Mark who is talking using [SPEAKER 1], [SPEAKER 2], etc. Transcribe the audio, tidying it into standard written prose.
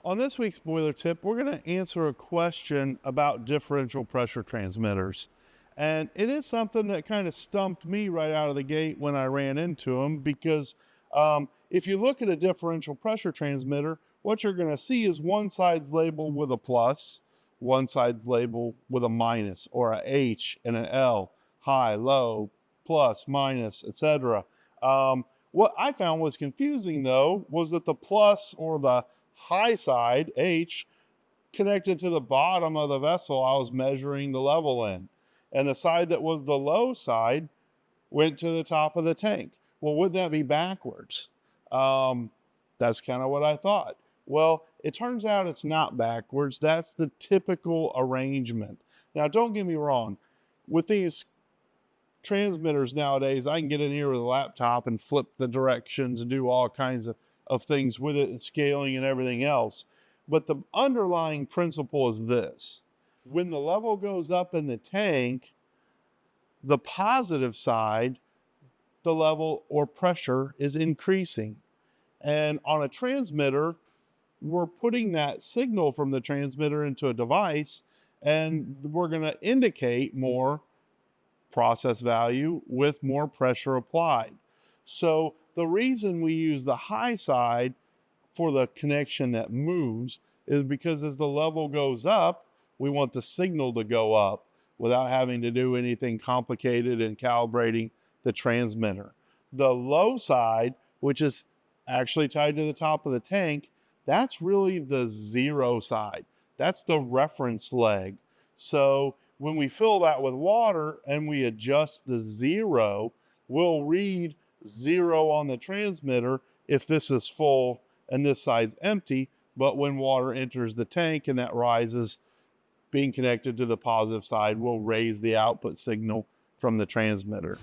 [SPEAKER 1] On this week's boiler tip, we're going to answer a question about differential pressure transmitters. And it is something that kind of stumped me right out of the gate when I ran into them because if you look at a differential pressure transmitter, what you're going to see is one side's labeled with a plus, one side's labeled with a minus or a H and an L, high, low, plus, minus, etc. What I found was confusing though was that the plus or the high side, H, connected to the bottom of the vessel I was measuring the level in. And the side that was the low side went to the top of the tank. Well, wouldn't that be backwards? That's kind of what I thought. Well, it turns out it's not backwards. That's the typical arrangement. Now, don't get me wrong. With these transmitters nowadays, I can get in here with a laptop and flip the directions and do all kinds of things with it and scaling and everything else. But the underlying principle is this. When the level goes up in the tank, the positive side, the level or pressure is increasing. And on a transmitter, we're putting that signal from the transmitter into a device, and we're going to indicate more process value with more pressure applied. So the reason we use the high side for the connection that moves is because as the level goes up, we want the signal to go up without having to do anything complicated in calibrating the transmitter. The low side, which is actually tied to the top of the tank, that's really the zero side. That's the reference leg. So when we fill that with water and we adjust the zero, we'll read zero on the transmitter if this is full and this side's empty. But when water enters the tank and that rises, being connected to the positive side will raise the output signal from the transmitter.